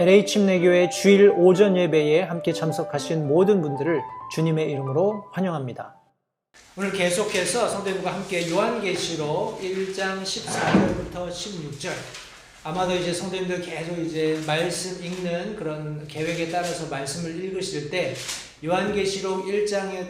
LA 침례교회 주일 오전 예배에 함께 참석하신 모든 분들을 주님의 이름으로 환영합니다. 오늘 계속해서 성도님과 함께 요한계시록 1장 14절부터 16절, 아마도 이제 성도님들 계속 이제 말씀 읽는 그런 계획에 따라서 말씀을 읽으실 때 요한계시록 1장에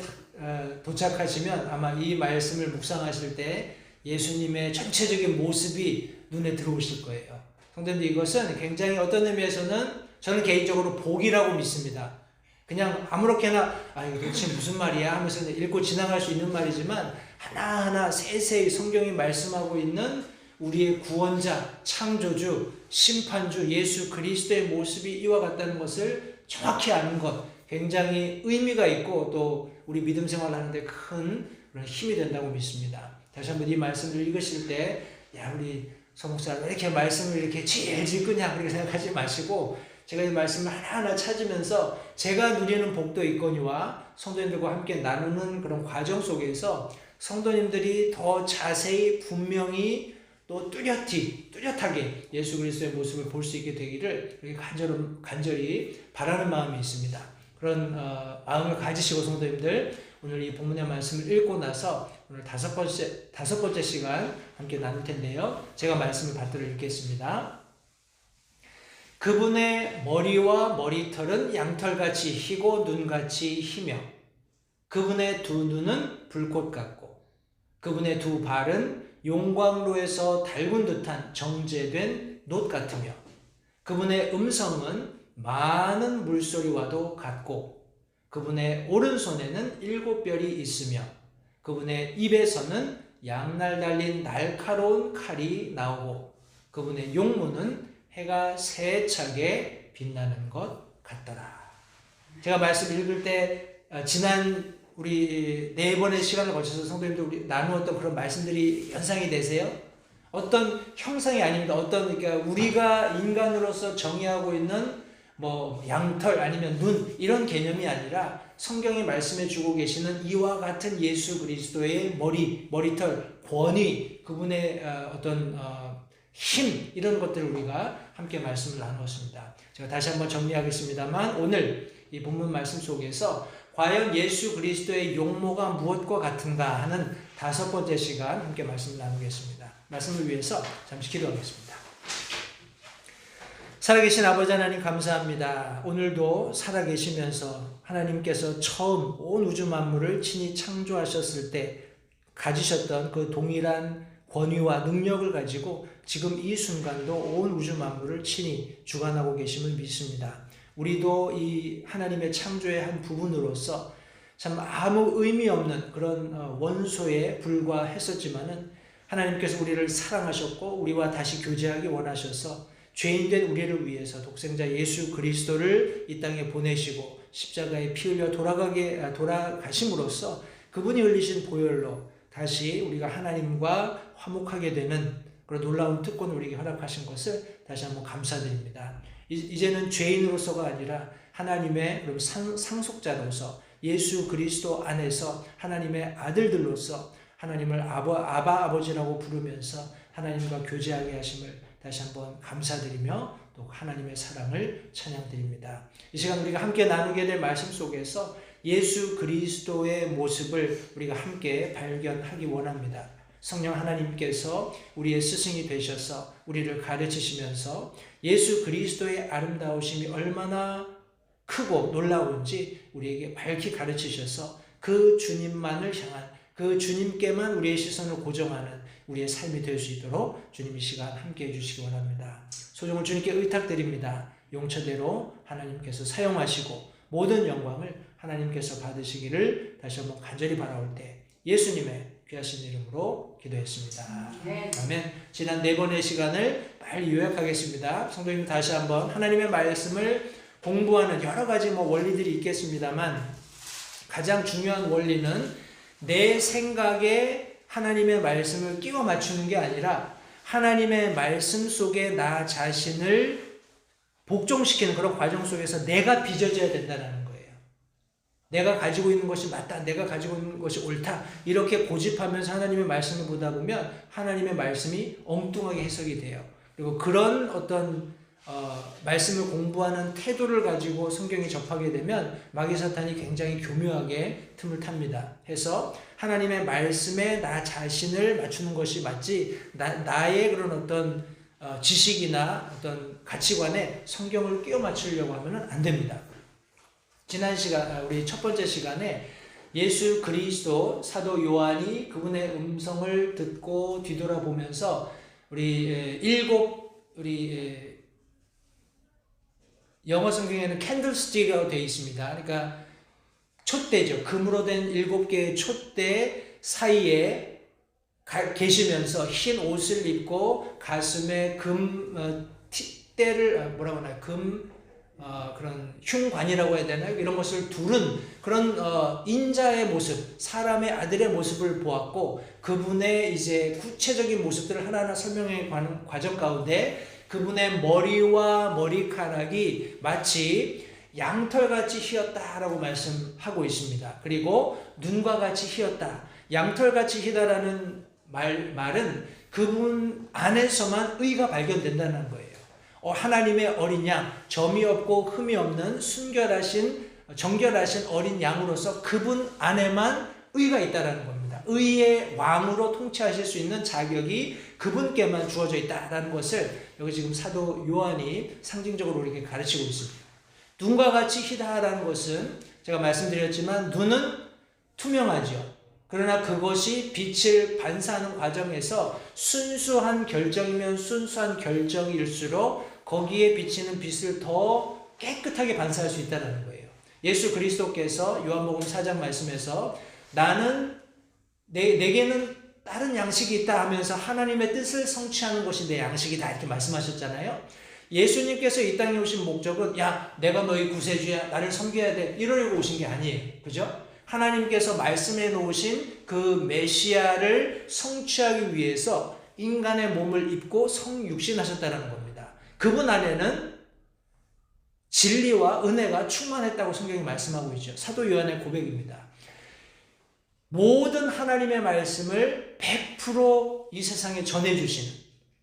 도착하시면 아마 이 말씀을 묵상하실 때 예수님의 전체적인 모습이 눈에 들어오실 거예요. 성도님들, 이것은 굉장히 어떤 의미에서는 저는 개인적으로 복이라고 믿습니다. 그냥 아무렇게나 이거 도대체 무슨 말이야 하면서 읽고 지나갈 수 있는 말이지만 하나하나 세세히 성경이 말씀하고 있는 우리의 구원자, 창조주, 심판주 예수 그리스도의 모습이 이와 같다는 것을 정확히 아는 것, 굉장히 의미가 있고 또 우리 믿음 생활을 하는데 큰 그런 힘이 된다고 믿습니다. 다시 한번 이 말씀을 읽으실 때 우리 서목사 왜 이렇게 말씀을 이렇게 질질 끄냐 그렇게 생각하지 마시고, 제가 이 말씀을 하나하나 찾으면서 제가 누리는 복도 있거니와 성도님들과 함께 나누는 그런 과정 속에서 성도님들이 더 자세히 분명히 또 뚜렷하게 예수 그리스도의 모습을 볼 수 있게 되기를 간절히 바라는 마음이 있습니다. 그런 마음을 가지시고 성도님들, 오늘 이 본문의 말씀을 읽고 나서 오늘 다섯 번째 시간 함께 나눌 텐데요. 제가 말씀을 받들어 읽겠습니다. 그분의 머리와 머리털은 양털같이 희고 눈같이 희며 그분의 두 눈은 불꽃 같고 그분의 두 발은 용광로에서 달군 듯한 정제된 놋 같으며 그분의 음성은 많은 물소리와도 같고 그분의 오른손에는 7별이 있으며 그분의 입에서는 양날 달린 날카로운 칼이 나오고 그분의 용모는 해가 세차게 빛나는 것 같더라. 제가 말씀 읽을 때 지난 우리 4번의 시간을 거쳐서 성도님들 우리 나누었던 그런 말씀들이 연상이 되세요? 어떤 형상이 아닙니다. 그러니까 우리가 인간으로서 정의하고 있는 양털 아니면 눈 이런 개념이 아니라 성경이 말씀해 주고 계시는 이와 같은 예수 그리스도의 머리털, 권위, 그분의 힘, 이런 것들을 우리가 함께 말씀을 나누었습니다. 제가 다시 한번 정리하겠습니다만, 오늘 이 본문 말씀 속에서 과연 예수 그리스도의 용모가 무엇과 같은가 하는 5번째 시간 함께 말씀을 나누겠습니다. 말씀을 위해서 잠시 기도하겠습니다. 살아계신 아버지 하나님, 감사합니다. 오늘도 살아계시면서 하나님께서 처음 온 우주 만물을 친히 창조하셨을 때 가지셨던 그 동일한 권위와 능력을 가지고 지금 이 순간도 온 우주 만물을 친히 주관하고 계심을 믿습니다. 우리도 이 하나님의 창조의 한 부분으로서 참 아무 의미 없는 그런 원소에 불과했었지만은 하나님께서 우리를 사랑하셨고 우리와 다시 교제하기 원하셔서 죄인된 우리를 위해서 독생자 예수 그리스도를 이 땅에 보내시고 십자가에 피 흘려 돌아가심으로써 그분이 흘리신 보혈로 다시 우리가 하나님과 화목하게 되는 그런 놀라운 특권을 우리에게 허락하신 것을 다시 한번 감사드립니다. 이제는 죄인으로서가 아니라 하나님의 상속자로서 예수 그리스도 안에서 하나님의 아들들로서 하나님을 아버지라고 부르면서 하나님과 교제하게 하심을 다시 한번 감사드리며 또 하나님의 사랑을 찬양드립니다. 이 시간 우리가 함께 나누게 될 말씀 속에서 예수 그리스도의 모습을 우리가 함께 발견하기 원합니다. 성령 하나님께서 우리의 스승이 되셔서 우리를 가르치시면서 예수 그리스도의 아름다우심이 얼마나 크고 놀라운지 우리에게 밝히 가르치셔서 그 주님만을 향한, 그 주님께만 우리의 시선을 고정하는 우리의 삶이 될 수 있도록 주님 이 시간 함께 해주시기 원합니다. 소중을 주님께 의탁드립니다. 용처대로 하나님께서 사용하시고 모든 영광을 하나님께서 받으시기를 다시 한번 간절히 바라올 때 예수님의 귀하신 이름으로 기도했습니다. 아멘. 지난 4번의 시간을 빨리 요약하겠습니다. 성도님, 다시 한번 하나님의 말씀을 공부하는 여러 가지 원리들이 있겠습니다만 가장 중요한 원리는 내 생각에 하나님의 말씀을 끼워 맞추는 게 아니라 하나님의 말씀 속에 나 자신을 복종시키는 그런 과정 속에서 내가 빚어져야 된다는 거예요. 내가 가지고 있는 것이 맞다, 내가 가지고 있는 것이 옳다, 이렇게 고집하면서 하나님의 말씀을 보다 보면 하나님의 말씀이 엉뚱하게 해석이 돼요. 그리고 그런 어떤 말씀을 공부하는 태도를 가지고 성경이 접하게 되면 마귀 사탄이 굉장히 교묘하게 틈을 탑니다. 해서 하나님의 말씀에 나 자신을 맞추는 것이 맞지 나의 그런 어떤 지식이나 어떤 가치관에 성경을 끼워 맞추려고 하면 안 됩니다. 지난 시간 우리 첫 번째 시간에 예수 그리스도 사도 요한이 그분의 음성을 듣고 뒤돌아보면서 우리 영어 성경에는 캔들스틱이라고 되어 있습니다. 그러니까 촛대죠. 금으로 된 7개의 촛대 사이에 계시면서 흰 옷을 입고 가슴에 띠대를 뭐라고 하나요? 그런 흉관이라고 해야 되나요? 이런 것을 두른 그런 인자의 모습, 사람의 아들의 모습을 보았고 그분의 이제 구체적인 모습들을 하나하나 설명해 가는 과정 가운데 그분의 머리와 머리카락이 마치 양털같이 휘었다라고 말씀하고 있습니다. 그리고 눈과 같이 휘었다. 양털같이 휘다라는 말은 그분 안에서만 의가 발견된다는 거예요. 하나님의 어린 양, 점이 없고 흠이 없는 정결하신 어린 양으로서 그분 안에만 의가 있다라는 겁니다. 의의 왕으로 통치하실 수 있는 자격이 그분께만 주어져 있다라는 것을 여기 지금 사도 요한이 상징적으로 우리에게 가르치고 있습니다. 눈과 같이 희다라는 것은 제가 말씀드렸지만 눈은 투명하죠. 그러나 그것이 빛을 반사하는 과정에서 순수한 결정이면 순수한 결정일수록 거기에 비치는 빛을 더 깨끗하게 반사할 수 있다는 거예요. 예수 그리스도께서 요한복음 4장 말씀에서 나는 내게는 다른 양식이 있다 하면서 하나님의 뜻을 성취하는 것이 내 양식이다 이렇게 말씀하셨잖아요. 예수님께서 이 땅에 오신 목적은 내가 너희 구세주야 나를 섬겨야 돼 이러려고 오신 게 아니에요. 그죠? 하나님께서 말씀해 놓으신 그 메시아를 성취하기 위해서 인간의 몸을 입고 성육신하셨다는 겁니다. 그분 안에는 진리와 은혜가 충만했다고 성경이 말씀하고 있죠. 사도 요한의 고백입니다. 모든 하나님의 말씀을 100% 이 세상에 전해주시는,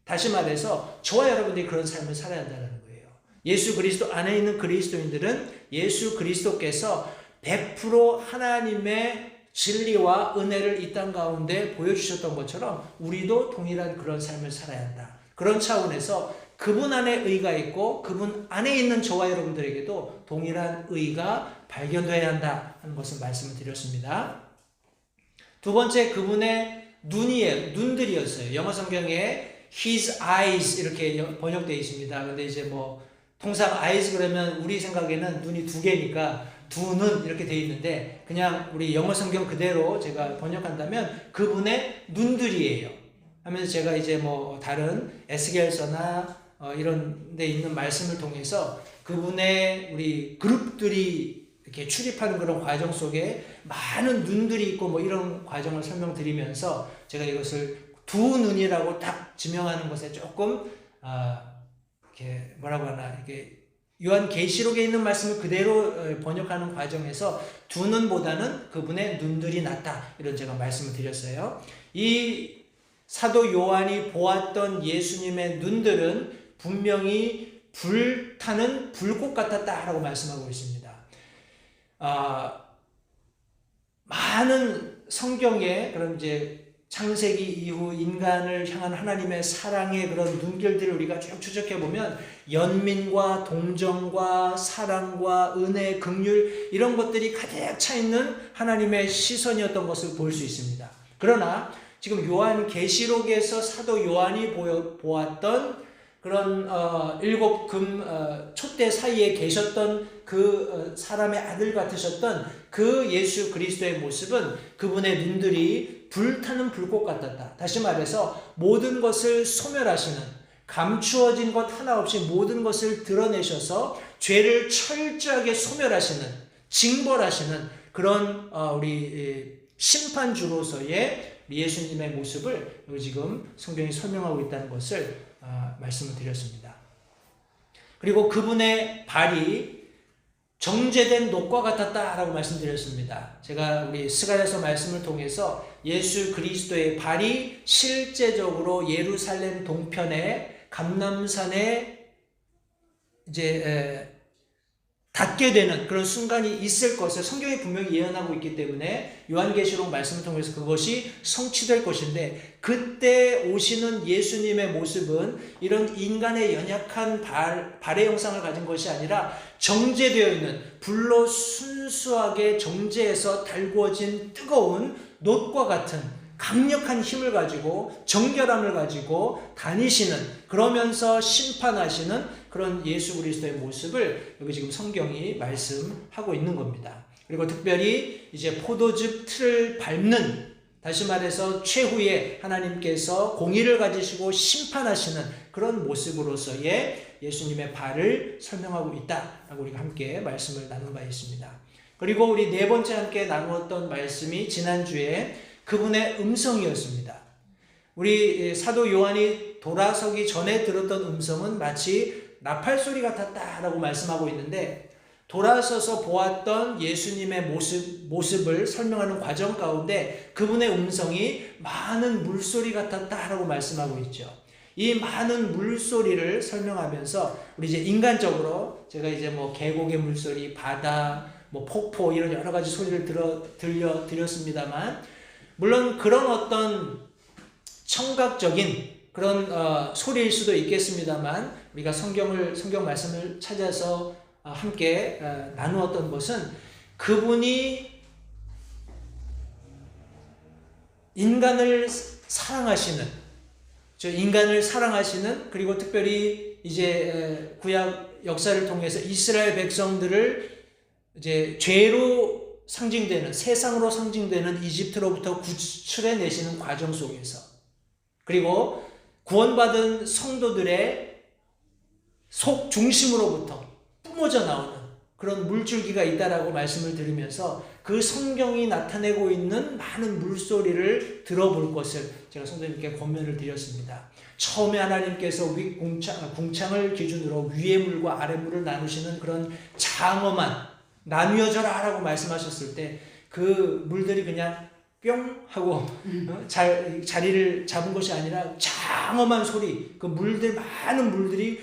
다시 말해서 저와 여러분들이 그런 삶을 살아야 한다는 거예요. 예수 그리스도 안에 있는 그리스도인들은 예수 그리스도께서 100% 하나님의 진리와 은혜를 이 땅 가운데 보여주셨던 것처럼 우리도 동일한 그런 삶을 살아야 한다. 그런 차원에서 그분 안에 의가 있고 그분 안에 있는 저와 여러분들에게도 동일한 의가 발견되어야 한다 하는 것을 말씀을 드렸습니다. 두 번째, 그분의 눈들이었어요. 영어 성경에 His eyes 이렇게 번역되어 있습니다. 근데 이제 통상 eyes 그러면 우리 생각에는 눈이 두 개니까 두 눈 이렇게 되어 있는데 그냥 우리 영어 성경 그대로 제가 번역한다면 그분의 눈들이에요. 하면서 제가 이제 다른 에스겔서나 이런 데 있는 말씀을 통해서 그분의 우리 그룹들이 이렇게 출입하는 그런 과정 속에 많은 눈들이 있고 이런 과정을 설명드리면서 제가 이것을 두 눈이라고 딱 지명하는 것에 조금 이렇게 이렇게 요한계시록에 있는 말씀을 그대로 번역하는 과정에서 두 눈보다는 그분의 눈들이 낫다 이런 제가 말씀을 드렸어요. 이 사도 요한이 보았던 예수님의 눈들은 분명히 불타는 불꽃 같았다라고 말씀하고 있습니다. 많은 성경에 그런 이제 창세기 이후 인간을 향한 하나님의 사랑의 그런 눈길들을 우리가 쭉 추적해 보면 연민과 동정과 사랑과 은혜, 긍휼 이런 것들이 가득 차 있는 하나님의 시선이었던 것을 볼 수 있습니다. 그러나 지금 요한계시록에서 사도 요한이 보았던 그런 7 촛대 사이에 계셨던 그 사람의 아들 같으셨던 그 예수 그리스도의 모습은 그분의 눈들이 불타는 불꽃 같았다. 다시 말해서 모든 것을 소멸하시는, 감추어진 것 하나 없이 모든 것을 드러내셔서 죄를 철저하게 소멸하시는, 징벌하시는 그런 우리 심판주로서의 예수님의 모습을 지금 성경이 설명하고 있다는 것을 말씀을 드렸습니다. 그리고 그분의 발이 정제된 녹과 같았다라고 말씀드렸습니다. 제가 우리 스가랴서 말씀을 통해서 예수 그리스도의 발이 실제적으로 예루살렘 동편의 감람산에 이제 닿게 되는 그런 순간이 있을 것을 성경이 분명히 예언하고 있기 때문에 요한계시록 말씀을 통해서 그것이 성취될 것인데, 그때 오시는 예수님의 모습은 이런 인간의 연약한 발의 형상을 가진 것이 아니라 정제되어 있는, 불로 순수하게 정제해서 달구어진 뜨거운 놋과 같은 강력한 힘을 가지고 정결함을 가지고 다니시는, 그러면서 심판하시는 그런 예수 그리스도의 모습을 여기 지금 성경이 말씀하고 있는 겁니다. 그리고 특별히 이제 포도즙 틀을 밟는, 다시 말해서 최후에 하나님께서 공의를 가지시고 심판하시는 그런 모습으로서의 예수님의 발을 설명하고 있다라고 우리가 함께 말씀을 나눈 바 있습니다. 그리고 우리 네 번째 함께 나누었던 말씀이 지난주에 그분의 음성이었습니다. 우리 사도 요한이 돌아서기 전에 들었던 음성은 마치 나팔소리 같았다라고 말씀하고 있는데, 돌아서서 보았던 예수님의 모습을 설명하는 과정 가운데 그분의 음성이 많은 물소리 같았다라고 말씀하고 있죠. 이 많은 물소리를 설명하면서 우리 이제 인간적으로 제가 이제 뭐 계곡의 물소리, 바다, 뭐 폭포 이런 여러 가지 소리를 들려드렸습니다만, 물론 그런 어떤 청각적인 그런 소리일 수도 있겠습니다만, 우리가 성경 말씀을 찾아서 함께 나누었던 것은 그분이 인간을 사랑하시는, 그리고 특별히 이제 구약 역사를 통해서 이스라엘 백성들을 이제 죄로 상징되는, 세상으로 상징되는 이집트로부터 구출해 내시는 과정 속에서, 그리고 구원받은 성도들의 속 중심으로부터 뿜어져 나오는 그런 물줄기가 있다라고 말씀을 드리면서 그 성경이 나타내고 있는 많은 물소리를 들어볼 것을 제가 성도님께 권면을 드렸습니다. 처음에 하나님께서 궁창을 기준으로 위의 물과 아래 물을 나누시는 그런 장엄한, 나뉘어져라 라고 말씀하셨을 때 그 물들이 그냥 뿅 하고 자리를 잡은 것이 아니라 장엄한 소리, 그 물들, 많은 물들이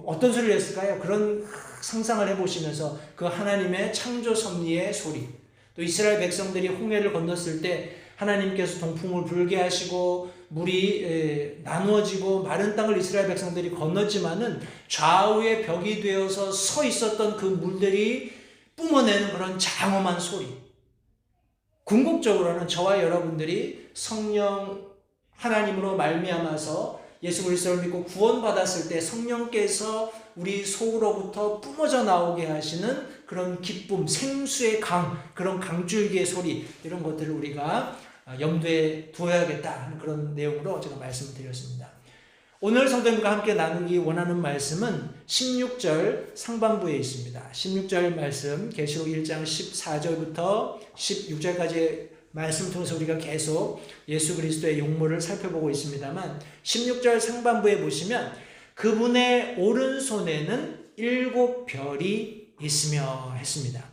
어떤 소리를 했을까요? 그런 상상을 해보시면서 그 하나님의 창조 섭리의 소리, 또 이스라엘 백성들이 홍해를 건넜을 때 하나님께서 동풍을 불게 하시고 물이 나누어지고 마른 땅을 이스라엘 백성들이 건넜지만은 좌우의 벽이 되어서 서 있었던 그 물들이 뿜어내는 그런 장엄한 소리. 궁극적으로는 저와 여러분들이 성령 하나님으로 말미암아서 예수 그리스도를 믿고 구원받았을 때 성령께서 우리 속으로부터 뿜어져 나오게 하시는 그런 기쁨, 생수의 강, 그런 강줄기의 소리, 이런 것들을 우리가 염두에 두어야겠다 하는 그런 내용으로 제가 말씀을 드렸습니다. 오늘 성도님과 함께 나누기 원하는 말씀은 16절 상반부에 있습니다. 16절 말씀, 계시록 1장 14절부터 16절까지의 말씀을 통해서 우리가 계속 예수 그리스도의 용모를 살펴보고 있습니다만, 16절 상반부에 보시면 그분의 오른손에는 7별이 있으며 했습니다.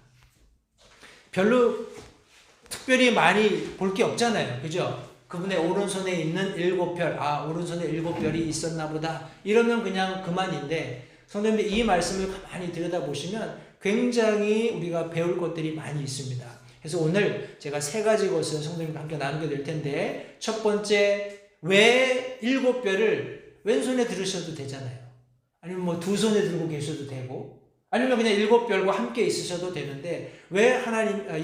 별로 특별히 많이 볼 게 없잖아요. 그죠? 그분의 오른손에 있는 7별, 오른손에 7별이 있었나 보다, 이러면 그냥 그만인데, 성도님들 이 말씀을 가만히 들여다보시면 굉장히 우리가 배울 것들이 많이 있습니다. 그래서 오늘 제가 3가지 것을 성도님과 함께 나누게 될 텐데, 첫 번째, 왜 7별을 왼손에 들으셔도 되잖아요. 아니면 뭐 2손에 들고 계셔도 되고, 아니면 그냥 7별과 함께 있으셔도 되는데, 왜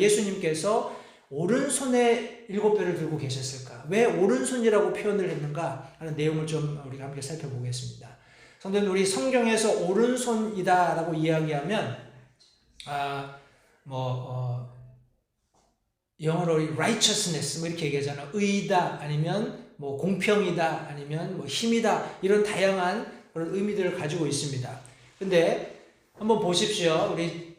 예수님께서 오른손에 7별을 들고 계셨을까? 왜 오른손이라고 표현을 했는가 하는 내용을 좀 우리가 함께 살펴보겠습니다. 성도님, 우리 성경에서 오른손이다 라고 이야기하면 영어로 righteousness 뭐 이렇게 얘기하잖아요. 의다, 아니면 뭐 공평이다, 아니면 뭐 힘이다, 이런 다양한 그런 의미들을 가지고 있습니다. 근데 한번 보십시오. 우리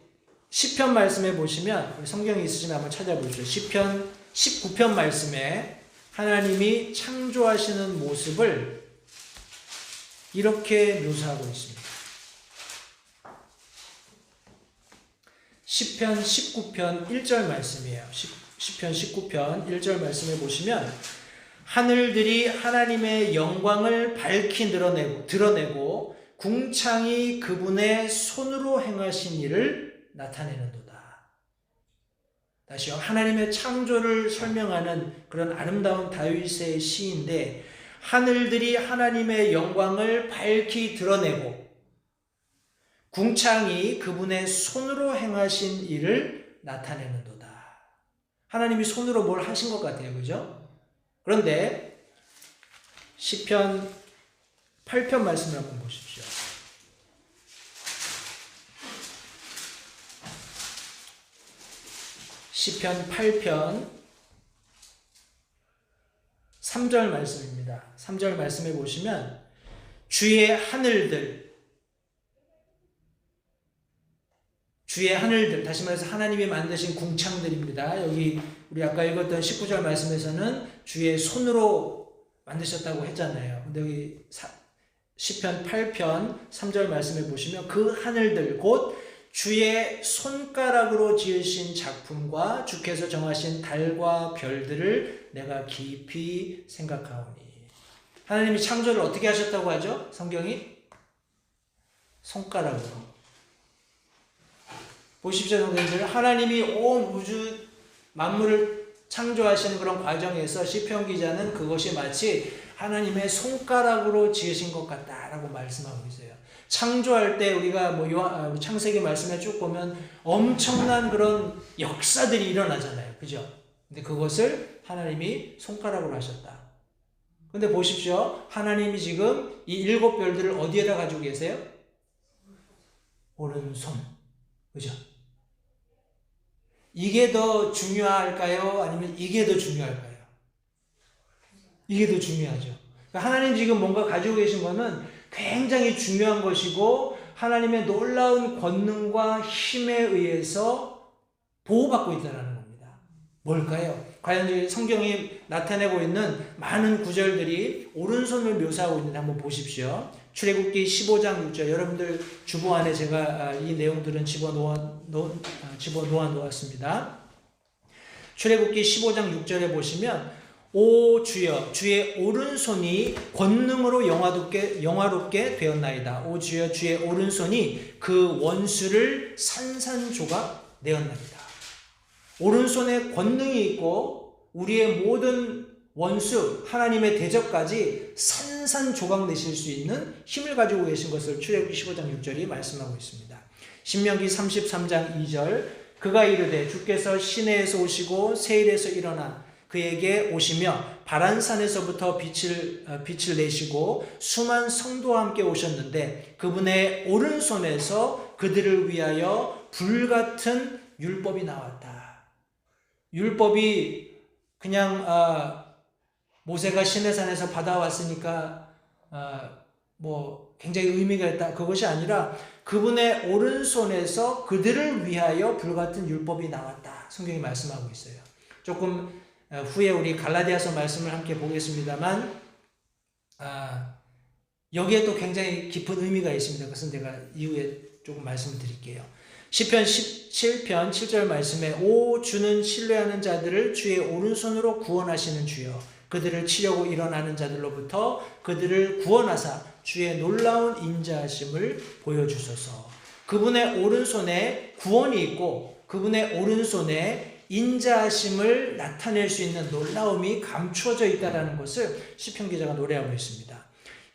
시편 말씀에 보시면, 우리 성경이 있으시면 한번 찾아보시죠. 시편 19편 말씀에 하나님이 창조하시는 모습을 이렇게 묘사하고 있습니다. 시편 19편 1절 말씀이에요. 시편 19편 1절 말씀에 보시면, 하늘들이 하나님의 영광을 밝히 드러내고 궁창이 그분의 손으로 행하신 일을 나타내는도다. 다시요. 하나님의 창조를 설명하는 그런 아름다운 다윗의 시인데 하늘들이 하나님의 영광을 밝히 드러내고 궁창이 그분의 손으로 행하신 일을 나타내는도다. 하나님이 손으로 뭘 하신 것 같아요. 그죠? 그런데 시편 8편 말씀을 한번 보십시오. 시편 8편 3절 말씀입니다. 3절 말씀에 보시면 주의 하늘들, 다시 말해서 하나님이 만드신 궁창들입니다. 여기 우리 아까 읽었던 19절 말씀에서는 주의 손으로 만드셨다고 했잖아요. 근데 여기 시편 8편 3절 말씀에 보시면 그 하늘들 곧 주의 손가락으로 지으신 작품과 주께서 정하신 달과 별들을 내가 깊이 생각하오니. 하나님이 창조를 어떻게 하셨다고 하죠? 성경이 손가락으로. 보십시오, 성도님들. 하나님이 온 우주 만물을 창조하시는 그런 과정에서 시편 기자는 그것이 마치 하나님의 손가락으로 지으신 것 같다라고 말씀하고 있어요. 창조할 때 우리가 창세기 말씀에 쭉 보면 엄청난 그런 역사들이 일어나잖아요. 그죠? 근데 그것을 하나님이 손가락으로 하셨다. 근데 보십시오. 하나님이 지금 이 7별들을 어디에다 가지고 계세요? 오른손. 그죠? 이게 더 중요할까요? 아니면 이게 더 중요할까요? 이게 더 중요하죠. 그러니까 하나님 지금 뭔가 가지고 계신 거는 굉장히 중요한 것이고 하나님의 놀라운 권능과 힘에 의해서 보호받고 있다는 겁니다. 뭘까요? 과연 성경이 나타내고 있는 많은 구절들이 오른손을 묘사하고 있는데 한번 보십시오. 출애굽기 15장 6절. 여러분들 주보 안에 제가 이 내용들은 집어넣어 놓았습니다. 출애굽기 15장 6절에 보시면 오 주여 주의 오른손이 권능으로 영화롭게 되었나이다. 오 주여 주의 오른손이 그 원수를 산산조각 내었나이다. 오른손에 권능이 있고 우리의 모든 원수 하나님의 대적까지 산산조각 내실 수 있는 힘을 가지고 계신 것을 출애굽기 15장 6절이 말씀하고 있습니다. 신명기 33장 2절 그가 이르되 주께서 시내에서 오시고 세일에서 일어나 그에게 오시며 바란산에서부터 빛을 내시고 수만 성도와 함께 오셨는데 그분의 오른손에서 그들을 위하여 불같은 율법이 나왔다. 율법이 그냥 모세가 시내산에서 받아왔으니까 굉장히 의미가 있다. 그것이 아니라 그분의 오른손에서 그들을 위하여 불같은 율법이 나왔다. 성경이 말씀하고 있어요. 조금 후에 우리 갈라디아서 말씀을 함께 보겠습니다만 여기에 또 굉장히 깊은 의미가 있습니다. 그것은 제가 이후에 조금 말씀을 드릴게요. 시편 17편 7절 말씀에 오 주는 신뢰하는 자들을 주의 오른손으로 구원하시는 주여 그들을 치려고 일어나는 자들로부터 그들을 구원하사 주의 놀라운 인자하심을 보여주소서. 그분의 오른손에 구원이 있고 그분의 오른손에 인자하심을 나타낼 수 있는 놀라움이 감추어져 있다는 것을 시편 기자가 노래하고 있습니다.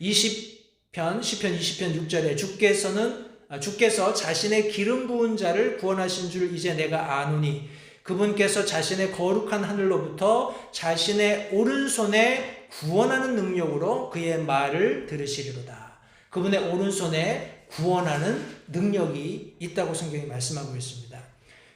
시편 20편 6절에 주께서 자신의 기름 부은 자를 구원하신 줄 이제 내가 아노니 그분께서 자신의 거룩한 하늘로부터 자신의 오른손에 구원하는 능력으로 그의 말을 들으시리로다. 그분의 오른손에 구원하는 능력이 있다고 성경이 말씀하고 있습니다.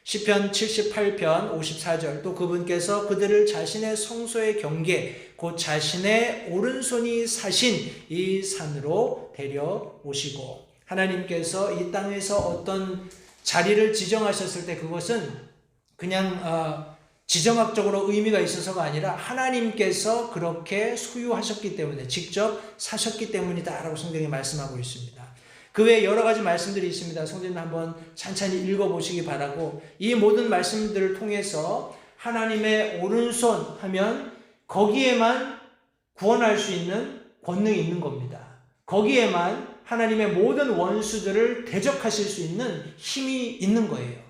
시편 78편 54절 또 그분께서 그들을 자신의 성소의 경계 곧 자신의 오른손이 사신 이 산으로 데려오시고 하나님께서 이 땅에서 어떤 자리를 지정하셨을 때 그것은 그냥 지정학적으로 의미가 있어서가 아니라 하나님께서 그렇게 소유하셨기 때문에 직접 사셨기 때문이다라고 성경이 말씀하고 있습니다. 그 외에 여러 가지 말씀들이 있습니다. 성도님 한번 찬찬히 읽어보시기 바라고 이 모든 말씀들을 통해서 하나님의 오른손 하면 거기에만 구원할 수 있는 권능이 있는 겁니다. 거기에만 하나님의 모든 원수들을 대적하실 수 있는 힘이 있는 거예요.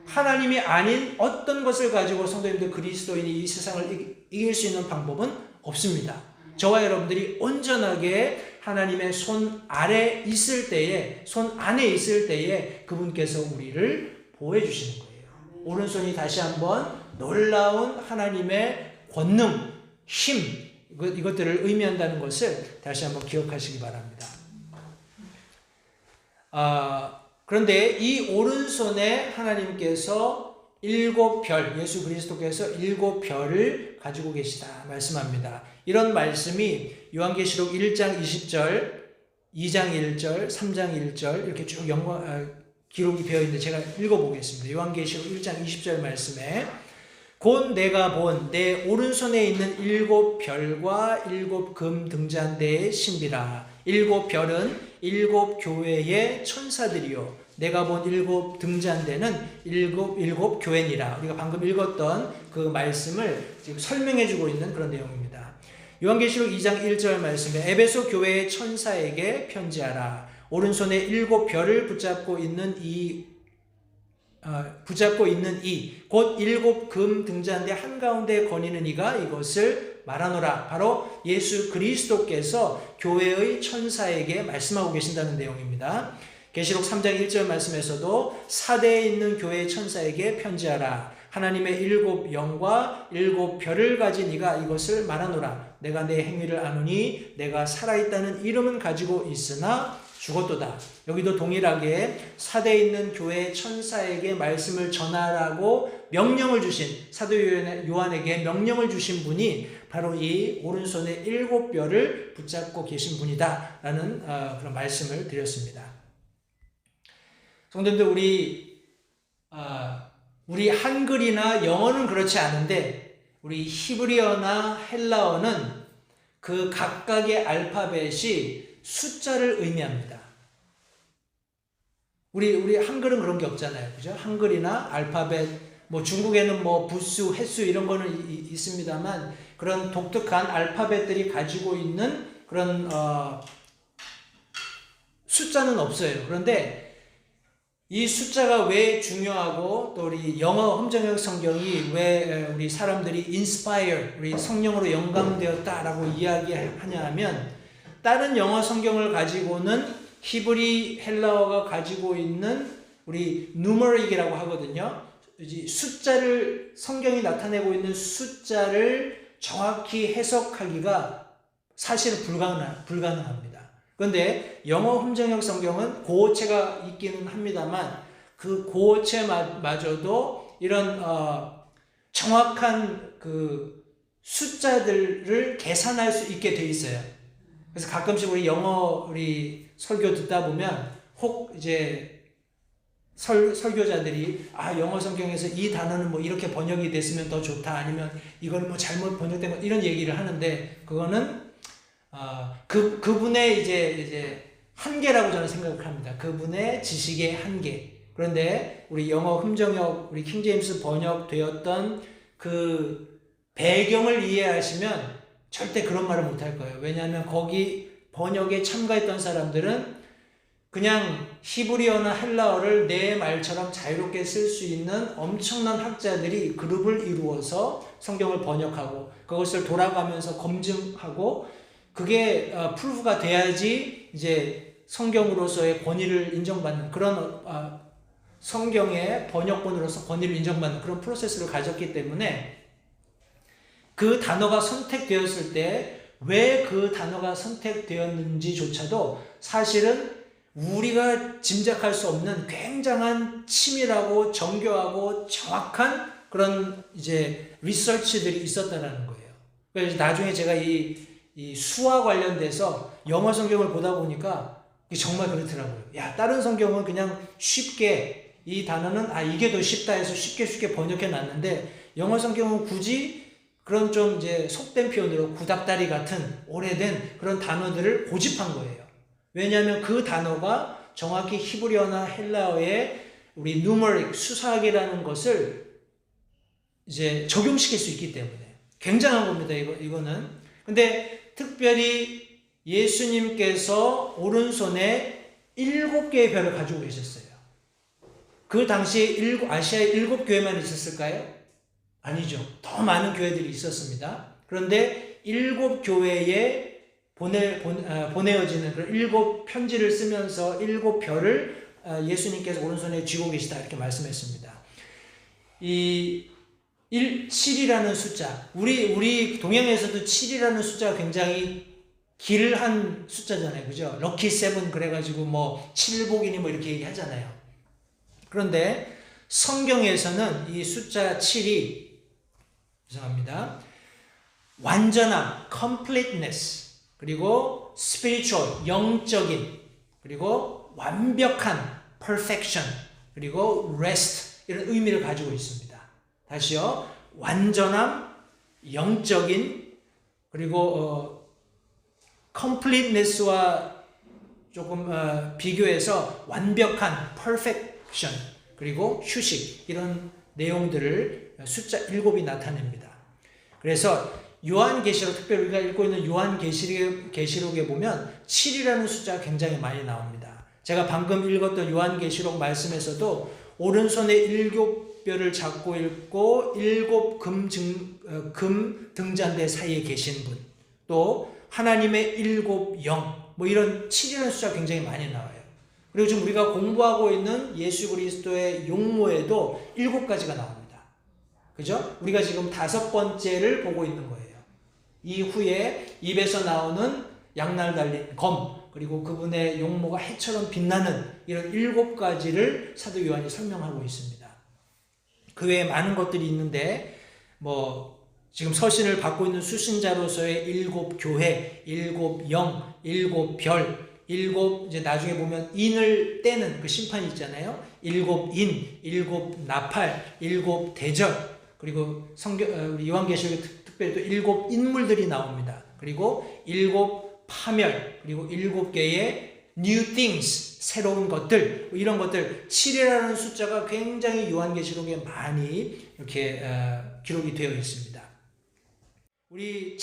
하나님이 아닌 어떤 것을 가지고 성도님들 그리스도인이 이 세상을 이길 수 있는 방법은 없습니다. 저와 여러분들이 온전하게 하나님의 손 아래 있을 때에, 손 안에 있을 때에 그분께서 우리를 보호해 주시는 거예요. 오른손이 다시 한번 놀라운 하나님의 권능, 힘, 이것들을 의미한다는 것을 다시 한번 기억하시기 바랍니다. 그런데 이 오른손에 하나님께서 7별, 예수 그리스도께서 7별을 가지고 계시다 말씀합니다. 이런 말씀이 요한계시록 1장 20절, 2장 1절, 3장 1절 이렇게 쭉 기록이 되어 있는데 제가 읽어보겠습니다. 요한계시록 1장 20절 말씀에 곧 내가 본 내 오른손에 있는 7별과 7금 등잔대의 신비라. 7별은 7교회의 천사들이요 내가 본 7 등잔대는 7 교회니라. 우리가 방금 읽었던 그 말씀을 지금 설명해주고 있는 그런 내용입니다. 요한계시록 2장 1절 말씀에 에베소 교회의 천사에게 편지하라. 오른손에 7별을 붙잡고 있는 곧 7금 등잔대 한가운데 거니는 이가 이것을 말하노라. 바로 예수 그리스도께서 교회의 천사에게 말씀하고 계신다는 내용입니다. 계시록 3장 1절 말씀에서도 사대에 있는 교회의 천사에게 편지하라. 하나님의 7 영과 7별을 가진 이가 이것을 말하노라. 내가 내 행위를 아노니 내가 살아있다는 이름은 가지고 있으나 죽었도다. 여기도 동일하게 사대에 있는 교회 천사에게 말씀을 전하라고 명령을 주신, 사도 요한에게 명령을 주신 분이 바로 이 오른손에 7별을 붙잡고 계신 분이다 라는 그런 말씀을 드렸습니다. 성도님들, 우리 한글이나 영어는 그렇지 않은데 우리 히브리어나 헬라어는 그 각각의 알파벳이 숫자를 의미합니다. 우리 한글은 그런 게 없잖아요. 그죠? 한글이나 알파벳, 중국에는 부수, 횟수 이런 거는 있습니다만 그런 독특한 알파벳들이 가지고 있는 그런 숫자는 없어요. 그런데 이 숫자가 왜 중요하고 또 우리 영어 험정역 성경이 왜 우리 사람들이 inspire, 우리 성령으로 영감되었다라고 이야기하냐 하면 다른 영어 성경을 가지고는 히브리 헬라어가 가지고 있는 우리 numeric이라고 하거든요. 숫자를, 성경이 나타내고 있는 숫자를 정확히 해석하기가 사실은 불가능합니다. 그런데 영어 험정역 성경은 고어체가 있기는 합니다만 그 고어체마저도 이런 정확한 그 숫자들을 계산할 수 있게 돼 있어요. 그래서 가끔씩 우리 설교 듣다 보면 혹 이제 설교자들이 영어 성경에서 이 단어는 이렇게 번역이 됐으면 더 좋다, 아니면 이건 잘못 번역된 거, 이런 얘기를 하는데 그거는 그분의 이제 한계라고 저는 생각을 합니다. 그분의 지식의 한계. 그런데 우리 영어 흠정역, 우리 킹제임스 번역되었던 그 배경을 이해하시면 절대 그런 말을 못할 거예요. 왜냐하면 거기 번역에 참가했던 사람들은 그냥 히브리어나 헬라어를 내 말처럼 자유롭게 쓸 수 있는 엄청난 학자들이 그룹을 이루어서 성경을 번역하고 그것을 돌아가면서 검증하고 그게 프루프가 돼야지 이제 성경으로서의 권위를 인정받는 그런 성경의 번역본으로서 권위를 인정받는 그런 프로세스를 가졌기 때문에 그 단어가 선택되었을 때 왜 그 단어가 선택되었는지조차도 사실은 우리가 짐작할 수 없는 굉장한 치밀하고 정교하고 정확한 그런 이제 리서치들이 있었다는 거예요. 그래서 나중에 제가 이 수와 관련돼서 영어 성경을 보다 보니까 정말 그렇더라고요. 다른 성경은 그냥 쉽게 이 단어는 이게 더 쉽다 해서 쉽게 번역해 놨는데 영어 성경은 굳이 그런 좀 이제 속된 표현으로 구닥다리 같은 오래된 그런 단어들을 고집한 거예요. 왜냐하면 그 단어가 정확히 히브리어나 헬라어의 우리 numerik, 수사학이라는 것을 이제 적용시킬 수 있기 때문에 굉장한 겁니다. 이거는. 근데 특별히 예수님께서 오른손에 7개의 별을 가지고 계셨어요. 그 당시에 아시아에 7교회만 있었을까요? 아니죠. 더 많은 교회들이 있었습니다. 그런데 7교회에 보내어지는 그런 7편지를 쓰면서 7별을 예수님께서 오른손에 쥐고 계시다 이렇게 말씀했습니다. 이 7이라는 숫자, 우리 동양에서도 7이라는 숫자가 굉장히 길한 숫자잖아요. 그죠? 럭키 세븐 그래가지고 뭐 7복이니 뭐 이렇게 얘기하잖아요. 그런데 성경에서는 이 숫자 7이 죄송합니다. 완전함, completeness, 그리고 spiritual, 영적인, 그리고 완벽한 perfection, 그리고 rest 이런 의미를 가지고 있습니다. 다시요. 완전함, 영적인, 그리고 completeness와 조금 비교해서 완벽한 perfection, 그리고 휴식 이런 내용들을 숫자 7이 나타냅니다. 그래서 요한계시록, 특별히 우리가 읽고 있는 요한계시록에 보면 7이라는 숫자가 굉장히 많이 나옵니다. 제가 방금 읽었던 요한계시록 말씀에서도 오른손에 7별을 잡고 있고 7 금 등잔대 사이에 계신 분, 또 하나님의 7 영, 뭐 이런 7이라는 숫자가 굉장히 많이 나와요. 그리고 지금 우리가 공부하고 있는 예수 그리스도의 용모에도 7가지가 나옵니다. 그죠? 우리가 지금 5번째를 보고 있는 거예요. 이후에 입에서 나오는 양날 달린 검, 그리고 그분의 용모가 해처럼 빛나는 이런 7가지를 사도 요한이 설명하고 있습니다. 그 외에 많은 것들이 있는데 뭐 지금 서신을 받고 있는 수신자로서의 7교회, 7영, 7별, 7 이제 나중에 보면 인을 떼는 그 심판이 있잖아요. 7인, 7 나팔, 7 대절, 그리고 우리 요한계시록에 특별히 또 7 인물들이 나옵니다. 그리고 7 파멸, 그리고 7개의 new things, 새로운 것들, 이런 것들, 7이라는 숫자가 굉장히 요한계시록에 많이 이렇게 기록이 되어 있습니다. 우리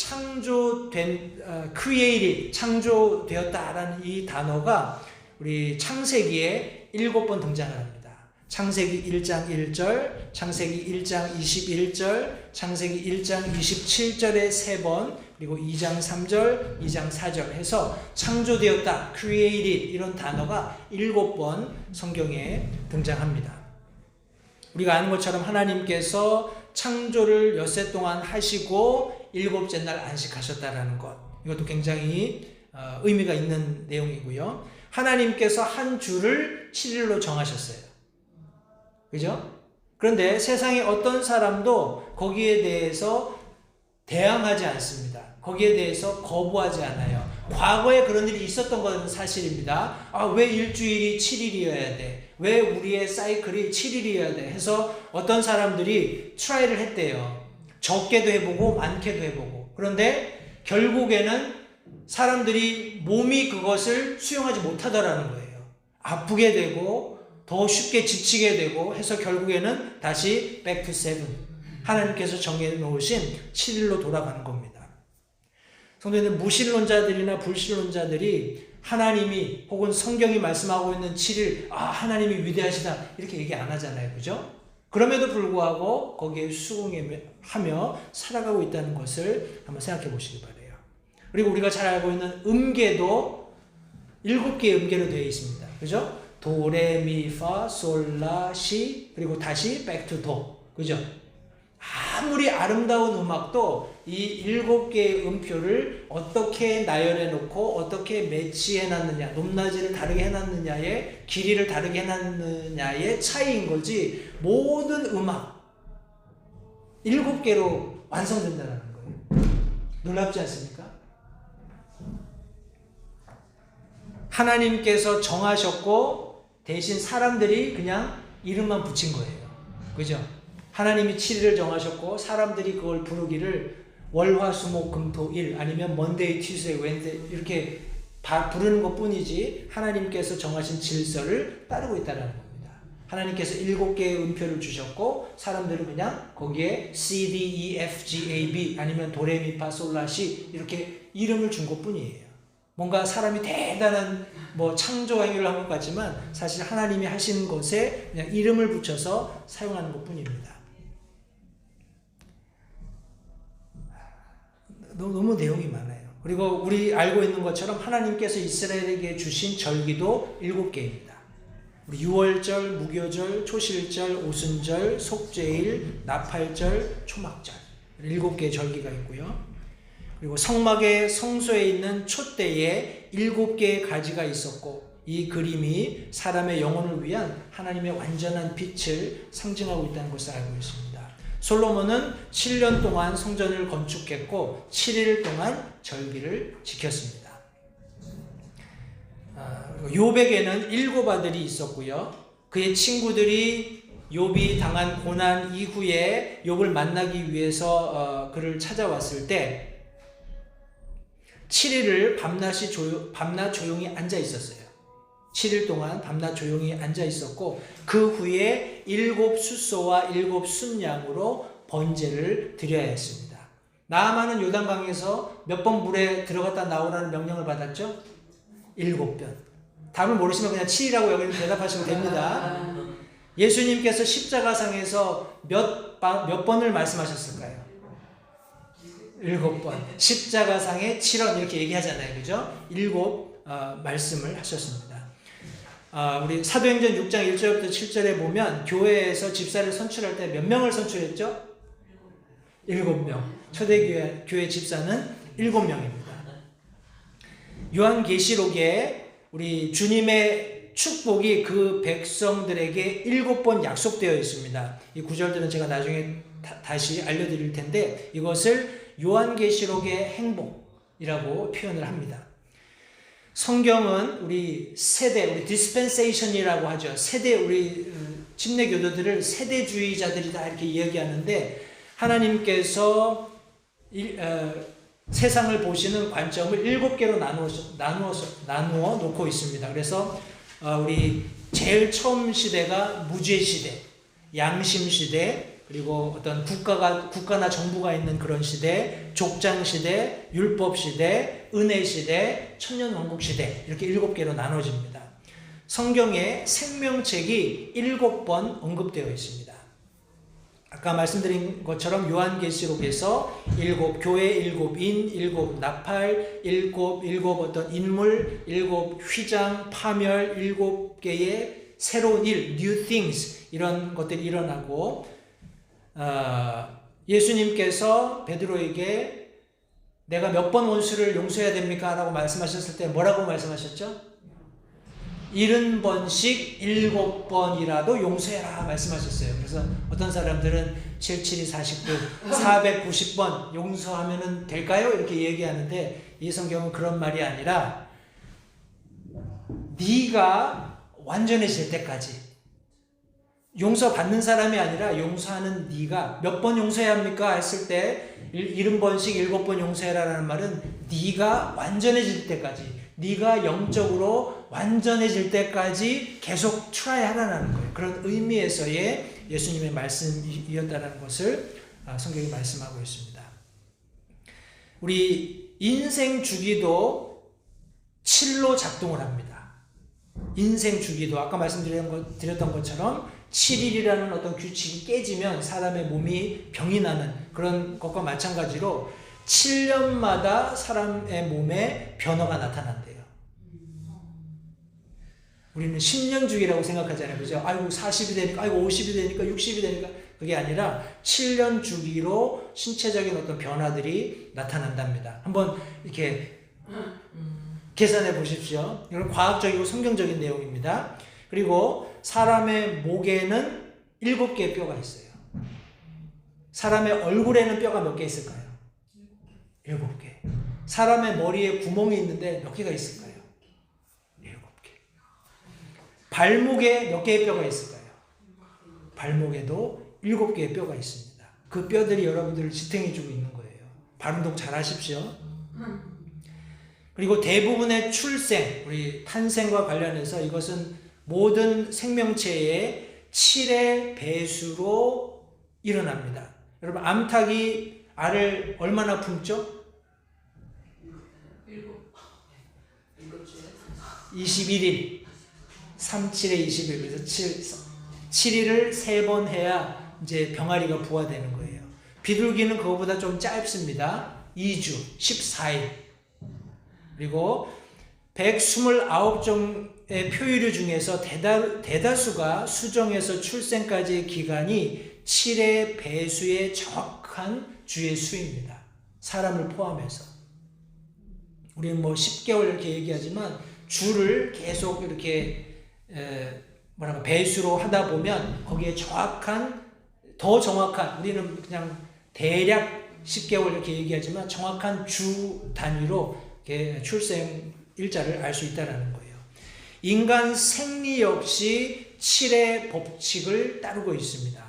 created, 창조되었다라는 이 단어가 우리 창세기에 7번 등장을 합니다. 창세기 1장 1절, 창세기 1장 21절, 창세기 1장 27절에 3번, 그리고 2장 3절, 2장 4절 해서 창조되었다, created 이런 단어가 7번 성경에 등장합니다. 우리가 아는 것처럼 하나님께서 창조를 엿새 동안 하시고 7째 날 안식하셨다라는 것, 이것도 굉장히 의미가 있는 내용이고요. 하나님께서 한 주를 7일로 정하셨어요. 그죠? 그런데 세상에 어떤 사람도 거기에 대해서 대항하지 않습니다. 거기에 대해서 거부하지 않아요. 과거에 그런 일이 있었던 것은 사실입니다. 왜 일주일이 7일이어야 돼? 왜 우리의 사이클이 7일이어야 돼? 해서 어떤 사람들이 트라이를 했대요. 적게도 해보고 많게도 해보고. 그런데 결국에는 사람들이 몸이 그것을 수용하지 못하더라는 거예요. 아프게 되고 더 쉽게 지치게 되고 해서 결국에는 다시 back to 7. 하나님께서 정해놓으신 7일로 돌아가는 겁니다. 성도님들, 무신론자들이나 불신론자들이 하나님이 혹은 성경이 말씀하고 있는 7일, 하나님이 위대하시다 이렇게 얘기 안 하잖아요. 그죠? 그럼에도 불구하고 거기에 수긍하며 살아가고 있다는 것을 한번 생각해 보시기 바라요. 그리고 우리가 잘 알고 있는 음계도 7개의 음계로 되어 있습니다. 그죠? 도, 레, 미, 파, 솔, 라, 시, 그리고 다시 back to 도. 그죠? 아무리 아름다운 음악도 이 7개의 음표를 어떻게 나열해 놓고 어떻게 매치해 놨느냐, 높낮이를 다르게 해 놨느냐의, 길이를 다르게 해 놨느냐의 차이인 거지, 모든 음악 7개로 완성된다는 거예요. 놀랍지 않습니까? 하나님께서 정하셨고 대신 사람들이 그냥 이름만 붙인 거예요. 그죠? 하나님이 7일을 정하셨고 사람들이 그걸 부르기를 월화수목금토일 아니면 먼데이, 튜스데이, 웬데이 이렇게 부르는 것뿐이지 하나님께서 정하신 질서를 따르고 있다는 겁니다. 하나님께서 7개의 음표를 주셨고 사람들은 그냥 거기에 C, D, E, F, G, A, B 아니면 도레미파솔라시 이렇게 이름을 준 것뿐이에요. 뭔가 사람이 대단한 창조 행위를 한 것 같지만 사실 하나님이 하신 것에 그냥 이름을 붙여서 사용하는 것 뿐입니다. 너무 내용이 많아요. 그리고 우리 알고 있는 것처럼 하나님께서 이스라엘에게 주신 절기도 7개입니다. 우리 유월절, 무교절, 초실절, 오순절, 속죄일, 나팔절, 초막절 7개의 절기가 있고요. 그리고 성막의 성소에 있는 촛대에 7개의 가지가 있었고 이 그림이 사람의 영혼을 위한 하나님의 완전한 빛을 상징하고 있다는 것을 알고 있습니다. 솔로몬은 7년 동안 성전을 건축했고 7일 동안 절기를 지켰습니다. 욥에게는 7 아들이 있었고요. 그의 친구들이 욥이 당한 고난 이후에 욥을 만나기 위해서 그를 찾아왔을 때 7일을 밤낮 조용히 앉아 있었어요. 7일 동안 밤낮 조용히 앉아 있었고 그 후에 7 숫소와 7 순양으로 번제를 드려야 했습니다. 나아만은 요단강에서 몇 번 물에 들어갔다 나오라는 명령을 받았죠? 7번. 답을 모르시면 그냥 7이라고 여기서 대답하시면 됩니다. 예수님께서 십자가상에서 몇 번을 말씀하셨을까요? 7번. 십자가상에 7원 이렇게 얘기하잖아요. 그죠? 7 말씀을 하셨습니다. 우리 사도행전 6장 1절부터 7절에 보면 교회에서 집사를 선출할 때 몇 명을 선출했죠? 7명. 초대교회 집사는 7명입니다. 요한계시록에 우리 주님의 축복이 그 백성들에게 7번 약속되어 있습니다. 이 구절들은 제가 나중에 다시 알려드릴 텐데 이것을 요한계시록의 행복이라고 표현을 합니다. 성경은 우리 세대, 우리 디스펜세이션이라고 하죠. 세대, 우리 침례교도들을 세대주의자들이다 이렇게 이야기하는데 하나님께서 세상을 보시는 관점을 7개로 나누어 놓고 있습니다. 그래서 우리 제일 처음 시대가 무죄 시대, 양심 시대, 그리고 어떤 국가나 정부가 있는 그런 시대, 족장 시대, 율법 시대, 은혜 시대, 천년왕국 시대 이렇게 7개로 나눠집니다. 성경에 생명책이 7번 언급되어 있습니다. 아까 말씀드린 것처럼 요한계시록에서 7 교회, 7인, 7 나팔, 7 어떤 인물, 7 휘장, 파멸, 7개의 새로운 일, new things 이런 것들이 일어나고 예수님께서 베드로에게 내가 몇 번 원수를 용서해야 됩니까? 라고 말씀하셨을 때 뭐라고 말씀하셨죠? 70번씩 7번이라도 용서해라 말씀하셨어요. 그래서 어떤 사람들은 7, 7이 49, 490번 용서하면 될까요? 이렇게 얘기하는데 이 성경은 그런 말이 아니라 네가 완전해질 때까지 용서받는 사람이 아니라 용서하는 네가 몇 번 용서해야 합니까? 했을 때 70번씩 7번 용서해라라는 말은 네가 완전해질 때까지 네가 영적으로 완전해질 때까지 계속 트라이 하라는 거예요. 그런 의미에서의 예수님의 말씀이었다는 것을 성경이 말씀하고 있습니다. 우리 인생 주기도 7로 작동을 합니다. 인생 주기도 아까 말씀드렸던 것처럼 7일이라는 어떤 규칙이 깨지면 사람의 몸이 병이 나는 그런 것과 마찬가지로 7년마다 사람의 몸에 변화가 나타난대요. 우리는 10년 주기라고 생각하잖아요. 그죠? 아이고 40이 되니까, 아이고 50이 되니까, 60이 되니까 그게 아니라 7년 주기로 신체적인 어떤 변화들이 나타난답니다. 한번 이렇게 계산해 보십시오. 이건 과학적이고 성경적인 내용입니다. 그리고 사람의 목에는 7개의 뼈가 있어요. 사람의 얼굴에는 뼈가 몇 개 있을까요? 7개. 사람의 머리에 구멍이 있는데 몇 개가 있을까요? 7개. 발목에 몇 개의 뼈가 있을까요? 발목에도 7개의 뼈가 있습니다. 그 뼈들이 여러분들을 지탱해주고 있는 거예요. 발운동 잘 하십시오. 그리고 대부분의 출생, 우리 탄생과 관련해서 이것은 모든 생명체의 7의 배수로 일어납니다. 여러분 암탉이 알을 얼마나 품죠? 21일, 37에 21, 그래서 7일을 3번 해야 이제 병아리가 부화되는 거예요. 비둘기는 그거보다 좀 짧습니다. 2주, 14일. 그리고 129종의 표유류 중에서 대다수가 수정에서 출생까지의 기간이 7의 배수의 정확한 주의 수입니다. 사람을 포함해서. 우리는 뭐 10개월 이렇게 얘기하지만 주를 계속 이렇게 배수로 하다 보면 거기에 더 정확한, 우리는 그냥 대략 10개월 이렇게 얘기하지만 정확한 주 단위로 출생 일자를 알 수 있다는 거예요. 인간 생리 역시 7의 법칙을 따르고 있습니다.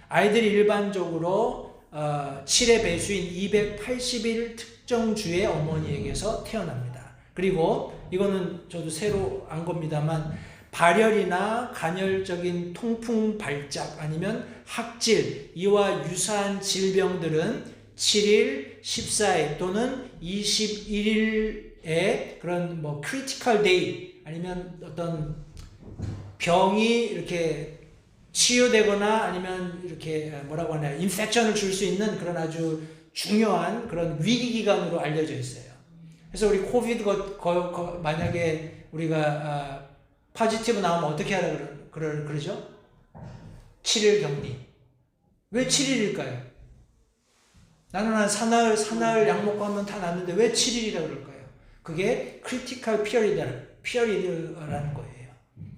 아이들이 일반적으로 7의 배수인 280일 특정 주의 어머니에게서 태어납니다. 그리고 이거는 저도 새로 안 겁니다만 발열이나 간헐적인 통풍 발작 아니면 학질, 이와 유사한 질병들은 7일, 14일 또는 21일에 그런 뭐 critical day 아니면 어떤 병이 이렇게 치유되거나 아니면 이렇게 뭐라고 하나요? 인펙션을 줄 수 있는 그런 아주 중요한 그런 위기 기간으로 알려져 있어요. 그래서 우리 코비드 만약에 우리가 포지티브 나오면 어떻게 하라 그러죠? 7일 격리. 왜 7일일까요? 나는 한 사나흘 약 먹고 하면 다 낫는데 왜 7일이라고 그럴까요? 그게 크리티컬 피어리드라는 거예요.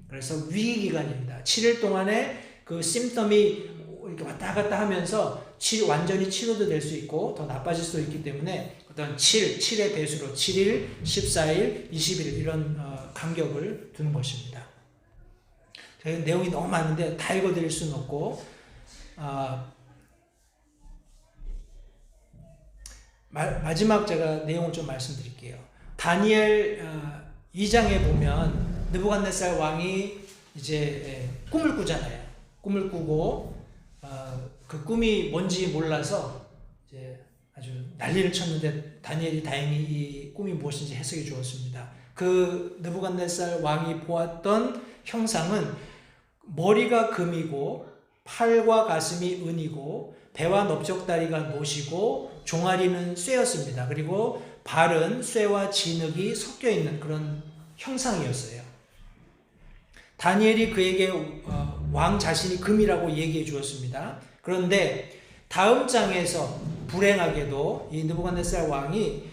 그래서 위기기간입니다. 7일 동안에 그 심텀이 이렇게 왔다 갔다 하면서 완전히 치료도 될 수 있고 더 나빠질 수도 있기 때문에 어떤 7의 배수로 7일, 14일, 21일 이런 간격을 두는 것입니다. 내용이 너무 많은데 다 읽어드릴 수는 없고 마지막 제가 내용을 좀 말씀드릴게요. 다니엘 2장에 보면 느부갓네살 왕이 이제 꿈을 꾸잖아요. 꿈을 꾸고 그 꿈이 뭔지 몰라서 이제 아주 난리를 쳤는데 다니엘이 다행히 이 꿈이 무엇인지 해석해 주었습니다. 그 느부갓네살 왕이 보았던 형상은 머리가 금이고 팔과 가슴이 은이고 배와 넓적다리가 노시고 종아리는 쇠였습니다. 그리고 발은 쇠와 진흙이 섞여 있는 그런 형상이었어요. 다니엘이 그에게 왕 자신이 금이라고 얘기해 주었습니다. 그런데 다음 장에서 불행하게도 이 느부갓네살 왕이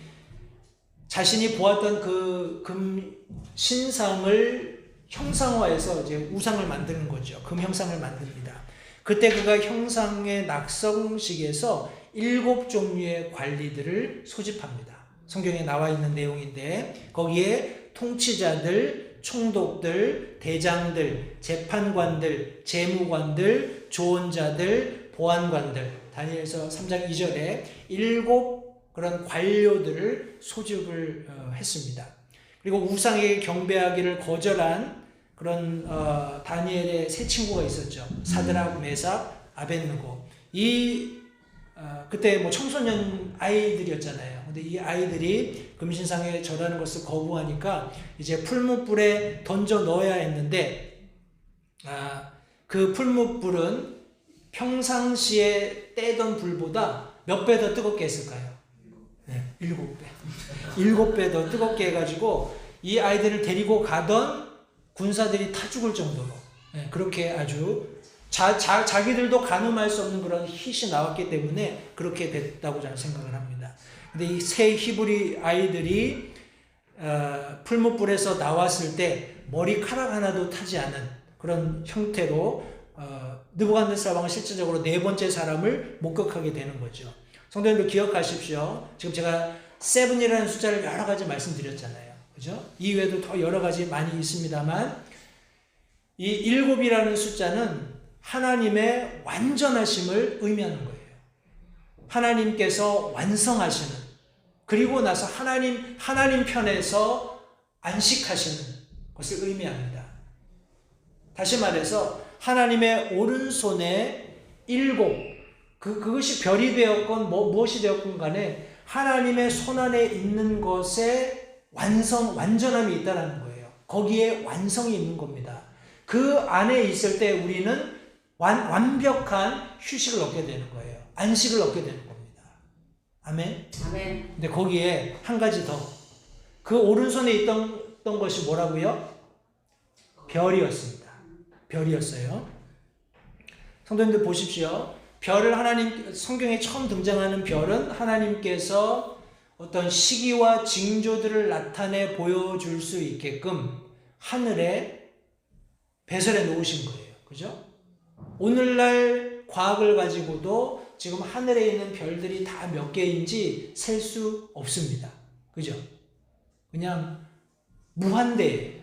자신이 보았던 그 금 신상을 형상화해서 이제 우상을 만드는 거죠. 금 형상을 만듭니다. 그때 그가 형상의 낙성식에서 7종류의 관리들을 소집합니다. 성경에 나와 있는 내용인데 거기에 통치자들, 총독들, 대장들, 재판관들, 재무관들, 조언자들, 보안관들, 다니엘서 3장 2절에 7 그런 관료들을 소집을 했습니다. 그리고 우상에게 경배하기를 거절한 그런 다니엘의 세 친구가 있었죠. 사드락, 메삭, 아벳느고. 그때 뭐 청소년 아이들이었잖아요. 근데 이 아이들이 금신상에 절하는 것을 거부하니까 이제 풀무불에 던져 넣어야 했는데 그 풀무불은 평상시에 떼던 불보다 몇 배 더 뜨겁게 했을까요? 네, 7배. 7배 더 뜨겁게 해가지고 이 아이들을 데리고 가던 군사들이 타 죽을 정도로 그렇게 아주 자기들도 가늠할 수 없는 그런 hit이 나왔기 때문에 그렇게 됐다고 저는 생각을 합니다. 근데 이 세 히브리 아이들이 풀무불에서 나왔을 때 머리카락 하나도 타지 않은 그런 형태로 느부갓네살 왕은 실질적으로 4번째 사람을 목격하게 되는 거죠. 성도님들 기억하십시오. 지금 제가 7이라는 숫자를 여러 가지 말씀드렸잖아요. 그죠? 이외에도 더 여러 가지 많이 있습니다만 이 7이라는 숫자는 하나님의 완전하심을 의미하는 거예요. 하나님께서 완성하시는, 그리고 나서 하나님 편에서 안식하시는 것을 의미합니다. 다시 말해서 하나님의 오른손에 7, 그것이 별이 되었건 무엇이 되었건 간에 하나님의 손 안에 있는 것에 완전함이 있다는 거예요. 거기에 완성이 있는 겁니다. 그 안에 있을 때 우리는 완벽한 휴식을 얻게 되는 거예요. 안식을 얻게 되는 겁니다. 아멘? 아멘. 근데 거기에 한 가지 더. 그 오른손에 있던 것이 뭐라고요? 별이었습니다. 별이었어요. 성도님들 보십시오. 별을 성경에 처음 등장하는 별은 하나님께서 어떤 시기와 징조들을 나타내 보여줄 수 있게끔 하늘에 배설해 놓으신 거예요. 그죠? 오늘날 과학을 가지고도 지금 하늘에 있는 별들이 다 몇 개인지 셀 수 없습니다. 그죠? 그냥 무한대예요.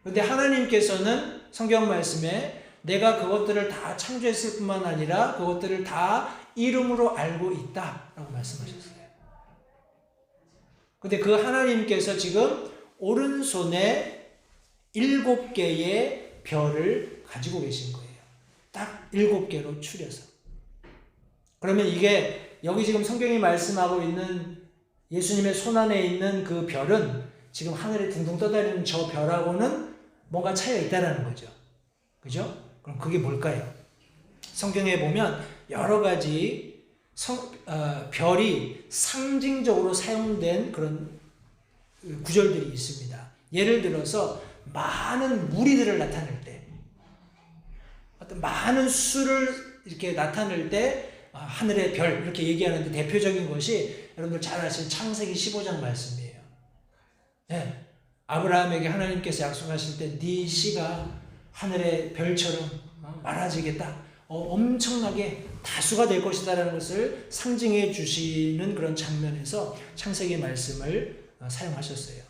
그런데 하나님께서는 성경 말씀에 내가 그것들을 다 창조했을 뿐만 아니라 그것들을 다 이름으로 알고 있다라고 말씀하셨어요. 근데 그 하나님께서 지금 오른손에 7개의 별을 가지고 계신 거예요. 딱 7개로 추려서. 그러면 이게 여기 지금 성경이 말씀하고 있는 예수님의 손안에 있는 그 별은 지금 하늘에 둥둥 떠다니는 저 별하고는 뭔가 차이가 있다는 거죠. 그죠? 그럼 그게 뭘까요? 성경에 보면 여러 가지 별이 상징적으로 사용된 그런 구절들이 있습니다. 예를 들어서 많은 무리들을 나타낼 때, 어떤 많은 수를 이렇게 나타낼 때 하늘의 별 이렇게 얘기하는데 대표적인 것이 여러분들 잘 아시는 창세기 15장 말씀이에요. 네. 아브라함에게 하나님께서 약속하실 때 네 씨가 하늘의 별처럼 많아지겠다. 엄청나게 다수가 될 것이다라는 것을 상징해 주시는 그런 장면에서 창세기 말씀을 사용하셨어요.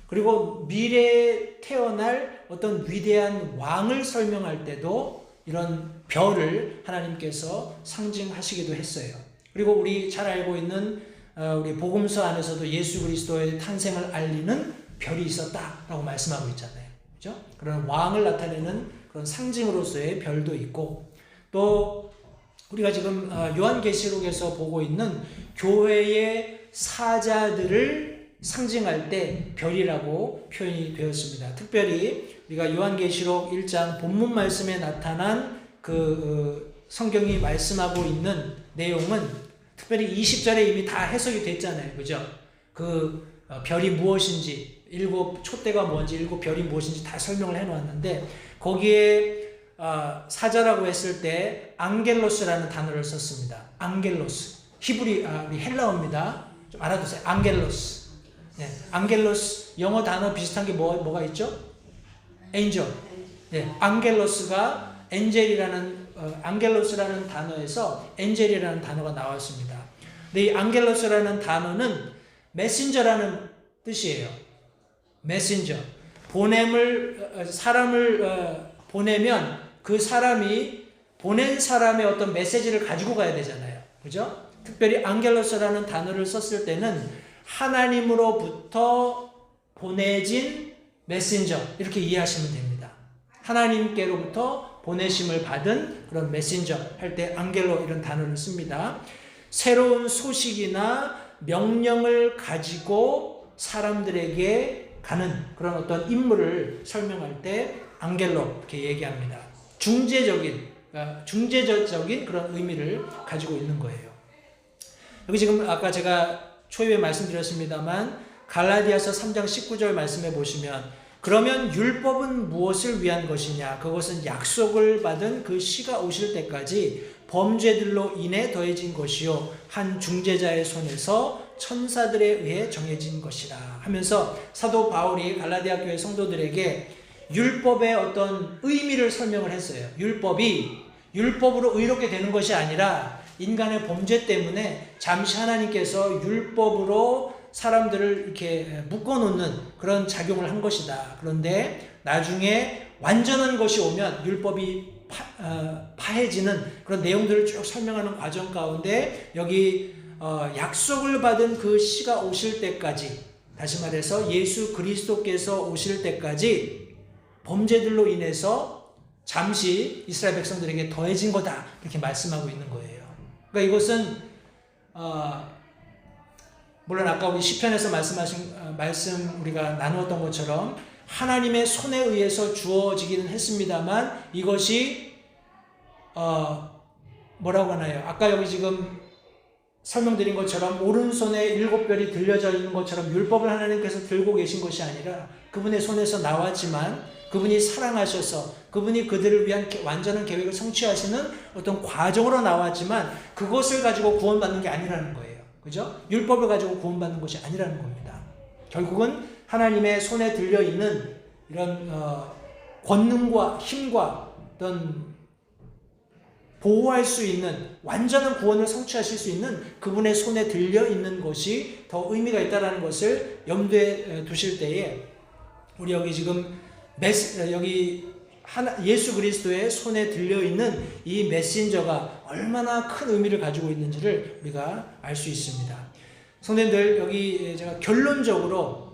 그리고 미래에 태어날 어떤 위대한 왕을 설명할 때도 이런 별을 하나님께서 상징하시기도 했어요. 그리고 우리 잘 알고 있는 우리 복음서 안에서도 예수 그리스도의 탄생을 알리는 별이 있었다라고 말씀하고 있잖아요. 그죠? 그런 왕을 나타내는 그런 상징으로서의 별도 있고, 또 우리가 지금 요한계시록에서 보고 있는 교회의 사자들을 상징할 때 별이라고 표현이 되었습니다. 특별히 우리가 요한계시록 1장 본문 말씀에 나타난 성경이 말씀하고 있는 내용은 특별히 20절에 이미 다 해석이 됐잖아요. 그죠? 별이 무엇인지, 7 촛대가 뭔지, 7 별이 무엇인지 다 설명을 해놓았는데, 거기에 사자라고 했을 때 앙겔로스라는 단어를 썼습니다. 앙겔로스. 우리 헬라어입니다. 좀 알아두세요. 앙겔로스. 네, 앙겔로스 영어 단어 비슷한 게 뭐가 있죠? 엔젤. 네, 앙겔로스가 앙겔로스라는 단어에서 엔젤이라는 단어가 나왔습니다. 근데 이 앙겔로스라는 단어는 메신저라는 뜻이에요. 메신저. 사람을 보내면 그 사람이 보낸 사람의 어떤 메시지를 가지고 가야 되잖아요. 그죠? 특별히 앙겔로스라는 단어를 썼을 때는 하나님으로부터 보내진 메신저, 이렇게 이해하시면 됩니다. 하나님께로부터 보내심을 받은 그런 메신저 할 때 앙겔로 이런 단어를 씁니다. 새로운 소식이나 명령을 가지고 사람들에게 가는 그런 어떤 인물을 설명할 때 앙겔로 이렇게 얘기합니다. 중재적인 그런 의미를 가지고 있는 거예요. 여기 지금 아까 제가 초입에 말씀드렸습니다만 갈라디아서 3장 19절 말씀해 보시면, 그러면 율법은 무엇을 위한 것이냐? 그것은 약속을 받은 그 시가 오실 때까지 범죄들로 인해 더해진 것이요 한 중재자의 손에서 천사들에 의해 정해진 것이라 하면서 사도 바울이 갈라디아 교회 성도들에게 율법의 어떤 의미를 설명을 했어요. 율법으로 의롭게 되는 것이 아니라 인간의 범죄 때문에 잠시 하나님께서 율법으로 사람들을 이렇게 묶어놓는 그런 작용을 한 것이다. 그런데 나중에 완전한 것이 오면 율법이 파해지는 그런 내용들을 쭉 설명하는 과정 가운데 여기 약속을 받은 그 시가 오실 때까지, 다시 말해서 예수 그리스도께서 오실 때까지 범죄들로 인해서 잠시 이스라엘 백성들에게 더해진 거다, 이렇게 말씀하고 있는 거예요. 그러니까 이것은 물론 아까 우리 시편에서 말씀 우리가 나누었던 것처럼 하나님의 손에 의해서 주어지기는 했습니다만 이것이 뭐라고 하나요? 아까 여기 지금 설명드린 것처럼 오른손에 7별이 들려져 있는 것처럼 율법을 하나님께서 들고 계신 것이 아니라 그분의 손에서 나왔지만 그분이 사랑하셔서 그분이 그들을 위한 완전한 계획을 성취하시는 어떤 과정으로 나왔지만 그것을 가지고 구원받는 게 아니라는 거예요. 그죠? 율법을 가지고 구원받는 것이 아니라는 겁니다. 결국은 하나님의 손에 들려있는 이런 권능과 힘과 어떤 보호할 수 있는 완전한 구원을 성취하실 수 있는 그분의 손에 들려있는 것이 더 의미가 있다는 것을 염두에 두실 때에 우리 여기 지금 여기 예수 그리스도의 손에 들려있는 이 메신저가 얼마나 큰 의미를 가지고 있는지를 우리가 알 수 있습니다. 성도님들, 여기 제가 결론적으로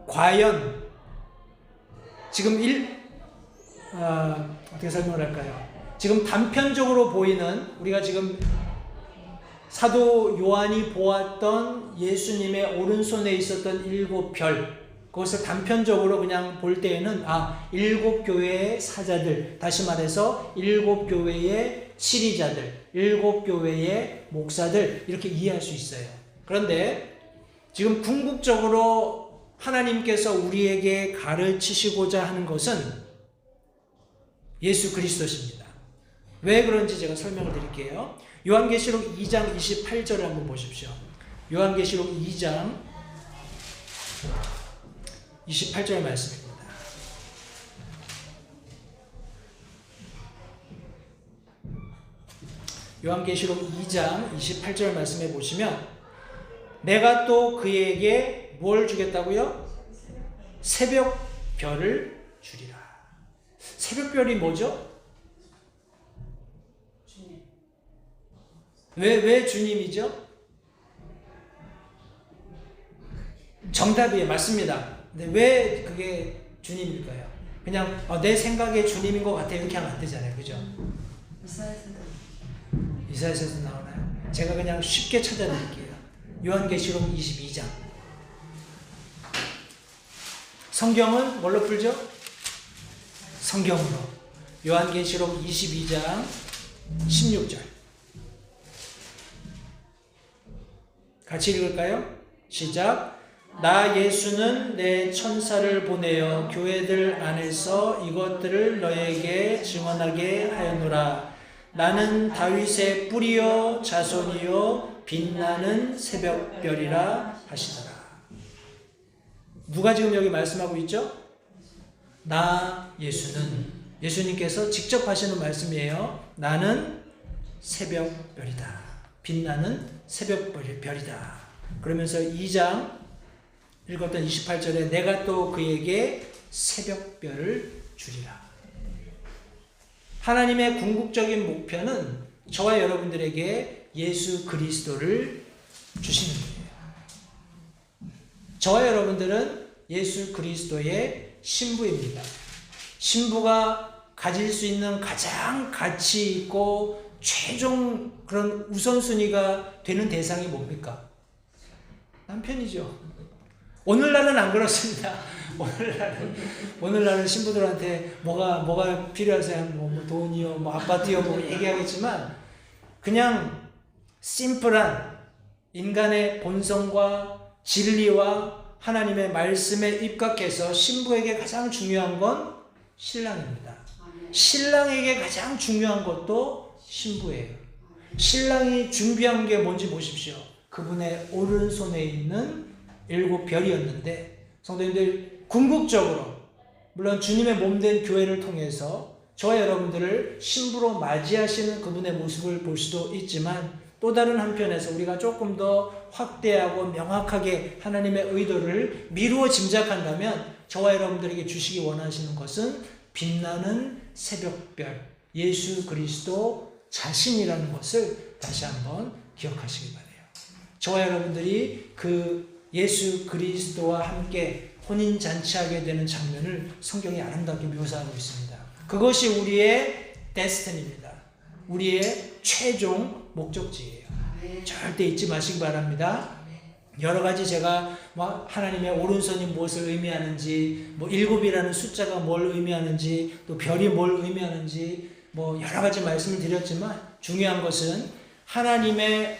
과연 지금 어떻게 설명을 할까요? 지금 단편적으로 보이는 우리가 지금 사도 요한이 보았던 예수님의 오른손에 있었던 7별, 그것을 단편적으로 그냥 볼 때에는 7교회의 사자들, 다시 말해서 7교회의 치리자들, 7교회의 목사들, 이렇게 이해할 수 있어요. 그런데 지금 궁극적으로 하나님께서 우리에게 가르치시고자 하는 것은 예수 그리스도십니다. 왜 그런지 제가 설명을 드릴게요. 요한계시록 2장 28절을 한번 보십시오. 요한계시록 2장 28절 말씀입니다. 요한계시록 2장 28절 말씀에 보시면 내가 또 그에게 뭘 주겠다고요? 새벽별을 주리라. 새벽별이 뭐죠? 주님. 왜 주님이죠? 정답이에요. 맞습니다. 근데 왜 그게 주님일까요? 그냥 내 생각에 주님인 것 같아요. 이렇게 하면 안 되잖아요. 그죠? 이사야서에서 나오나요? 제가 그냥 쉽게 찾아드릴게요. 요한계시록 22장. 성경은 뭘로 풀죠? 성경으로. 요한계시록 22장 16절. 같이 읽을까요? 시작. 나 예수는 내 천사를 보내어 교회들 안에서 이것들을 너에게 증언하게 하였노라. 나는 다윗의 뿌리요 자손이요 빛나는 새벽별이라 하시더라. 누가 지금 여기 말씀하고 있죠? 나 예수님께서 직접 하시는 말씀이에요. 나는 새벽별이다. 빛나는 새벽별이다. 그러면서 2장 읽었던 28절에 내가 또 그에게 새벽별을 주리라. 하나님의 궁극적인 목표는 저와 여러분들에게 예수 그리스도를 주시는 거예요. 저와 여러분들은 예수 그리스도의 신부입니다. 신부가 가질 수 있는 가장 가치 있고 최종 그런 우선순위가 되는 대상이 뭡니까? 남편이죠. 오늘날은 안 그렇습니다. 오늘날은 신부들한테 뭐가 필요하세요? 뭐 돈이요, 뭐 아파트요, 뭐 얘기하겠지만 그냥 심플한 인간의 본성과 진리와 하나님의 말씀에 입각해서 신부에게 가장 중요한 건 신랑입니다. 신랑에게 가장 중요한 것도 신부예요. 신랑이 준비한 게 뭔지 보십시오. 그분의 오른손에 있는 7별이었는데 성도님들, 궁극적으로 물론 주님의 몸된 교회를 통해서 저와 여러분들을 신부로 맞이하시는 그분의 모습을 볼 수도 있지만 또 다른 한편에서 우리가 조금 더 확대하고 명확하게 하나님의 의도를 미루어 짐작한다면 저와 여러분들에게 주시기 원하시는 것은 빛나는 새벽별 예수 그리스도 자신이라는 것을 다시 한번 기억하시기 바라요. 저와 여러분들이 그 예수 그리스도와 함께 혼인잔치하게 되는 장면을 성경이 아름답게 묘사하고 있습니다. 그것이 우리의 데스티니입니다. 우리의 최종 목적지예요. 절대 잊지 마시기 바랍니다. 여러 가지 제가 하나님의 오른손이 무엇을 의미하는지, 7이라는 숫자가 뭘 의미하는지, 또 별이 뭘 의미하는지, 여러 가지 말씀을 드렸지만 중요한 것은 하나님의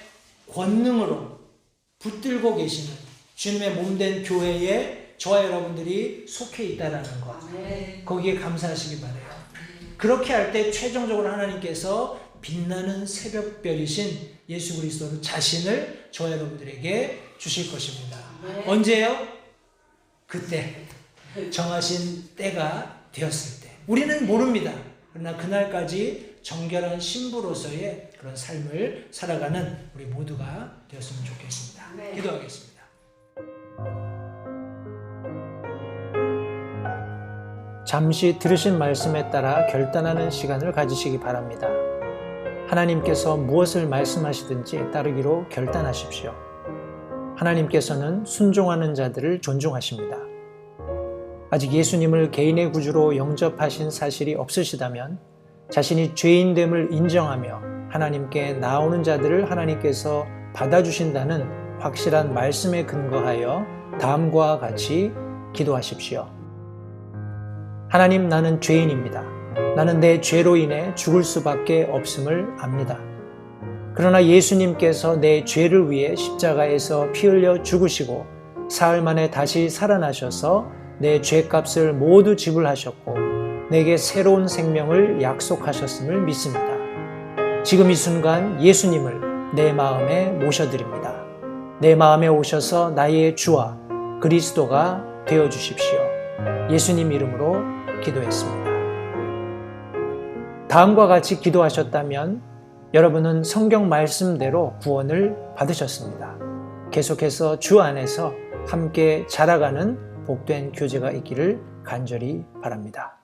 권능으로 붙들고 계시는 주님의 몸된 교회에 저와 여러분들이 속해 있다라는 것. 거기에 감사하시기 바라요. 그렇게 할 때 최종적으로 하나님께서 빛나는 새벽별이신 예수 그리스도 자신을 저와 여러분들에게 주실 것입니다. 언제요? 그때 정하신 때가 되었을 때. 우리는 모릅니다. 그러나 그날까지 정결한 신부로서의 그런 삶을 살아가는 우리 모두가 되었으면 좋겠습니다. 기도하겠습니다. 잠시 들으신 말씀에 따라 결단하는 시간을 가지시기 바랍니다. 하나님께서 무엇을 말씀하시든지 따르기로 결단하십시오. 하나님께서는 순종하는 자들을 존중하십니다. 아직 예수님을 개인의 구주로 영접하신 사실이 없으시다면 자신이 죄인됨을 인정하며 하나님께 나오는 자들을 하나님께서 받아주신다는 확실한 말씀에 근거하여 다음과 같이 기도하십시오. 하나님, 나는 죄인입니다. 나는 내 죄로 인해 죽을 수밖에 없음을 압니다. 그러나 예수님께서 내 죄를 위해 십자가에서 피 흘려 죽으시고 사흘 만에 다시 살아나셔서 내 죄값을 모두 지불하셨고 내게 새로운 생명을 약속하셨음을 믿습니다. 지금 이 순간 예수님을 내 마음에 모셔드립니다. 내 마음에 오셔서 나의 주와 그리스도가 되어주십시오. 예수님 이름으로 기도했습니다. 다음과 같이 기도하셨다면 여러분은 성경 말씀대로 구원을 받으셨습니다. 계속해서 주 안에서 함께 자라가는 복된 교제가 있기를 간절히 바랍니다.